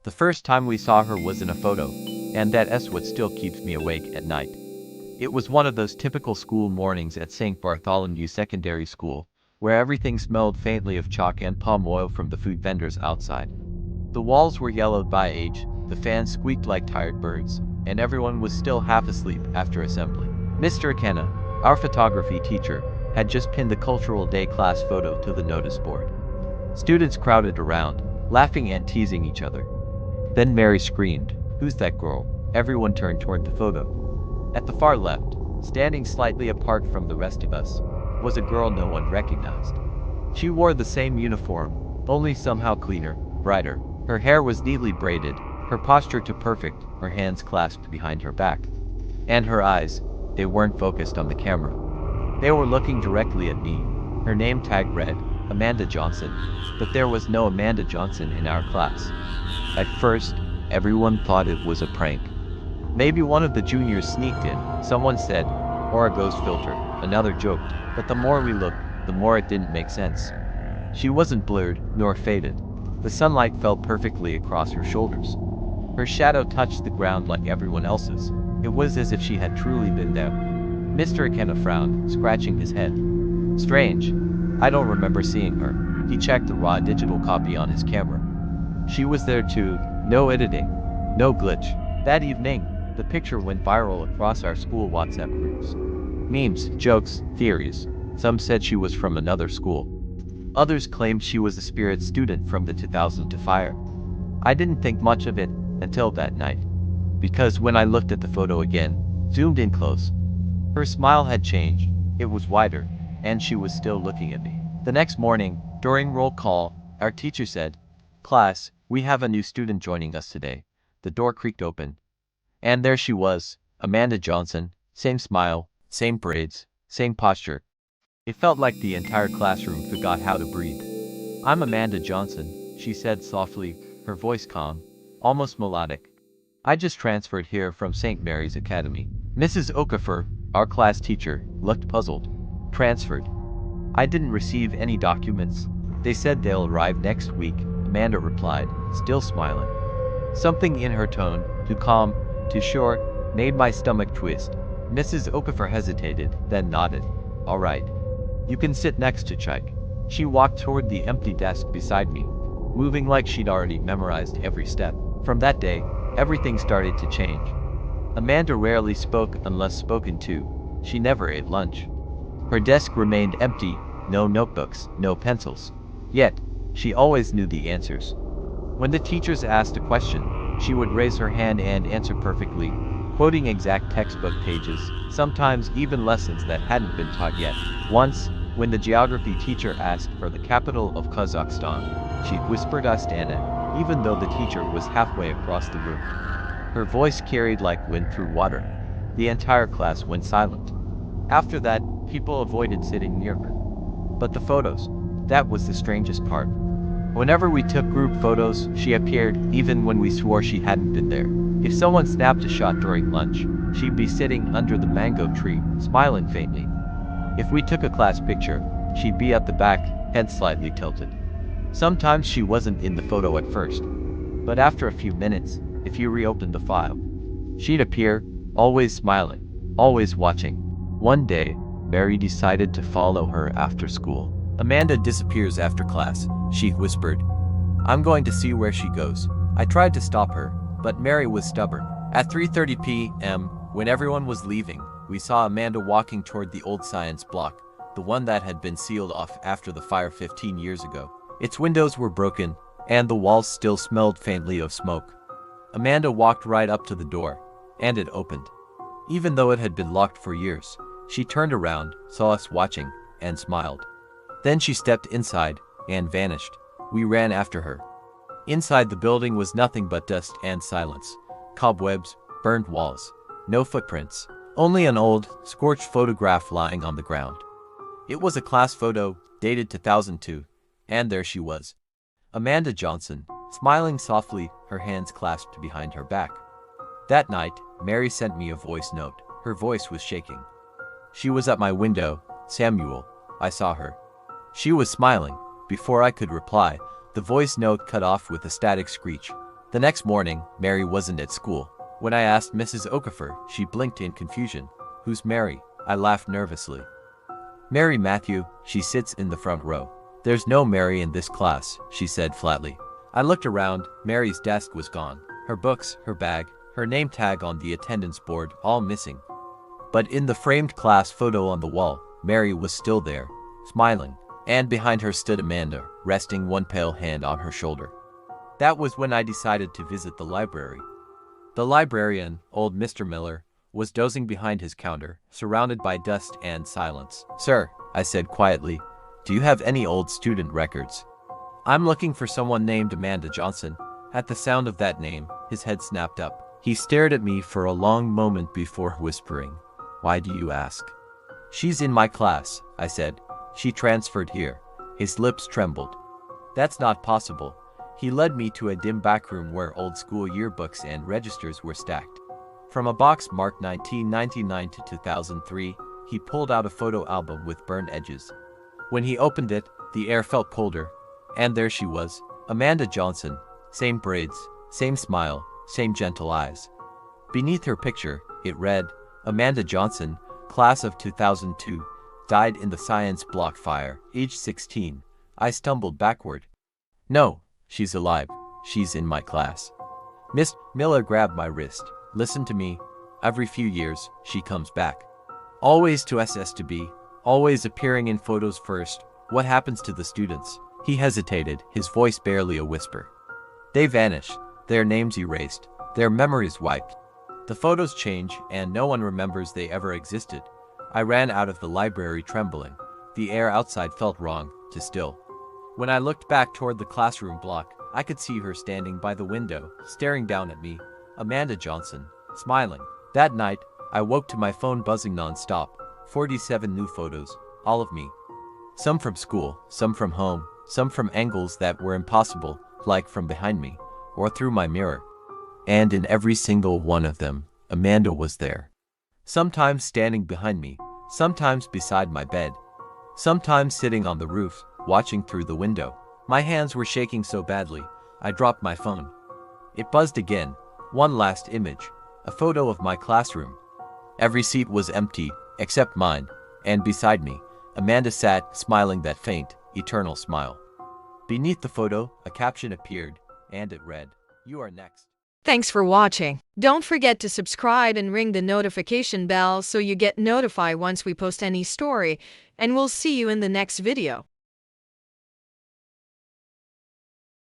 The first time we saw her was in a photo, and that's what still keeps me awake at night. It was one of those typical school mornings at St. Bartholomew Secondary School, where everything smelled faintly of chalk and palm oil from the food vendors outside. The walls were yellowed by age, the fans squeaked like tired birds, and everyone was still half asleep after assembly. Mr. Akenna, our photography teacher, had just pinned the Cultural Day class photo to the notice board. Students crowded around, laughing and teasing each other. Then Mary screamed, "Who's that girl?" Everyone turned toward the photo. At the far left, standing slightly apart from the rest of us, was a girl no one recognized. She wore the same uniform, only somehow cleaner, brighter. Her hair was neatly braided, her posture to perfect, her hands clasped behind her back. And her eyes, they weren't focused on the camera. They were looking directly at me. Her name tag read, Amanda Johnson, but there was no Amanda Johnson in our class. At first, everyone thought it was a prank. Maybe one of the juniors sneaked in, someone said, or a ghost filter, another joked, but the more we looked, the more it didn't make sense. She wasn't blurred, nor faded. The sunlight fell perfectly across her shoulders. Her shadow touched the ground like everyone else's. It was as if she had truly been there. Mr. Akenna frowned, scratching his head. Strange. I don't remember seeing her. He checked the raw digital copy on his camera. She was there too, no editing, no glitch. That evening, the picture went viral across our school WhatsApp groups. Memes, jokes, theories. Some said she was from another school. Others claimed she was a spirit student from the 2002 fire. I didn't think much of it until that night. Because when I looked at the photo again, zoomed in close, her smile had changed. It was wider, and she was still looking at me. The next morning, during roll call, our teacher said, "Class, we have a new student joining us today." The door creaked open. And there she was, Amanda Johnson, same smile, same braids, same posture. It felt like the entire classroom forgot how to breathe. "I'm Amanda Johnson," she said softly, her voice calm, almost melodic. "I just transferred here from St. Mary's Academy." Mrs. Okafor, our class teacher, looked puzzled. "Transferred? I didn't receive any documents. They said they'll arrive next week," Amanda replied, still smiling. Something in her tone, too calm, too sure, made my stomach twist. Mrs. Okafor hesitated, then nodded. "All right. You can sit next to Chike." She walked toward the empty desk beside me, moving like she'd already memorized every step. From that day, everything started to change. Amanda rarely spoke unless spoken to. She never ate lunch. Her desk remained empty, no notebooks, no pencils. Yet, she always knew the answers. When the teachers asked a question, she would raise her hand and answer perfectly, quoting exact textbook pages, sometimes even lessons that hadn't been taught yet. Once, when the geography teacher asked for the capital of Kazakhstan, she whispered Astana, even though the teacher was halfway across the room. Her voice carried like wind through water. The entire class went silent. After that, people avoided sitting near her. But the photos, that was the strangest part. Whenever we took group photos, she appeared, even when we swore she hadn't been there. If someone snapped a shot during lunch, she'd be sitting under the mango tree, smiling faintly. If we took a class picture, she'd be at the back, head slightly tilted. Sometimes she wasn't in the photo at first. But after a few minutes, if you reopened the file, she'd appear, always smiling, always watching. One day, Mary decided to follow her after school. "Amanda disappears after class," she whispered. "I'm going to see where she goes." I tried to stop her, but Mary was stubborn. At 3:30 p.m., when everyone was leaving, we saw Amanda walking toward the old science block, the one that had been sealed off after the fire 15 years ago. Its windows were broken, and the walls still smelled faintly of smoke. Amanda walked right up to the door, and it opened. Even though it had been locked for years, she turned around, saw us watching, and smiled. Then she stepped inside, and vanished. We ran after her. Inside the building was nothing but dust and silence. Cobwebs, burned walls. No footprints. Only an old, scorched photograph lying on the ground. It was a class photo, dated 2002, and there she was. Amanda Johnson, smiling softly, her hands clasped behind her back. That night, Mary sent me a voice note. Her voice was shaking. She was at my window. "Samuel, I saw her." She was smiling. Before I could reply, the voice note cut off with a static screech. The next morning, Mary wasn't at school. When I asked Mrs. Okafor, she blinked in confusion. "Who's Mary?" I laughed nervously. "Mary Matthew, she sits in the front row." "There's no Mary in this class," she said flatly. I looked around. Mary's desk was gone. Her books, her bag, her name tag on the attendance board, all missing. But in the framed class photo on the wall, Mary was still there, smiling, and behind her stood Amanda, resting one pale hand on her shoulder. That was when I decided to visit the library. The librarian, old Mr. Miller, was dozing behind his counter, surrounded by dust and silence. "Sir," I said quietly, "do you have any old student records?" "I'm looking for someone named Amanda Johnson." At the sound of that name, his head snapped up. He stared at me for a long moment before whispering, "Why do you ask?" "She's in my class," I said. "She transferred here." His lips trembled. "That's not possible." He led me to a dim back room where old school yearbooks and registers were stacked. From a box marked 1999 to 2003, he pulled out a photo album with burned edges. When he opened it, the air felt colder, and there she was, Amanda Johnson, same braids, same smile, same gentle eyes. Beneath her picture, it read, "Amanda Johnson, class of 2002, died in the science block fire, age 16. I stumbled backward. "No, she's alive. She's in my class." Miss Miller grabbed my wrist. "Listen to me. Every few years, she comes back. Always to SS to B, always appearing in photos first. What happens to the students?" He hesitated, his voice barely a whisper. "They vanish, their names erased, their memories wiped. The photos change, and no one remembers they ever existed." I ran out of the library trembling. The air outside felt wrong, too still. When I looked back toward the classroom block, I could see her standing by the window, staring down at me, Amanda Johnson, smiling. That night, I woke to my phone buzzing non-stop. 47 new photos, all of me. Some from school, some from home, some from angles that were impossible, like from behind me, or through my mirror. And in every single one of them, Amanda was there. Sometimes standing behind me, sometimes beside my bed, sometimes sitting on the roof, watching through the window. My hands were shaking so badly, I dropped my phone. It buzzed again. One last image, a photo of my classroom. Every seat was empty, except mine, and beside me, Amanda sat, smiling that faint, eternal smile. Beneath the photo, a caption appeared, and it read, "You are next." Thanks for watching. Don't forget to subscribe and ring the notification bell so you get notified once we post any story, and we'll see you in the next video.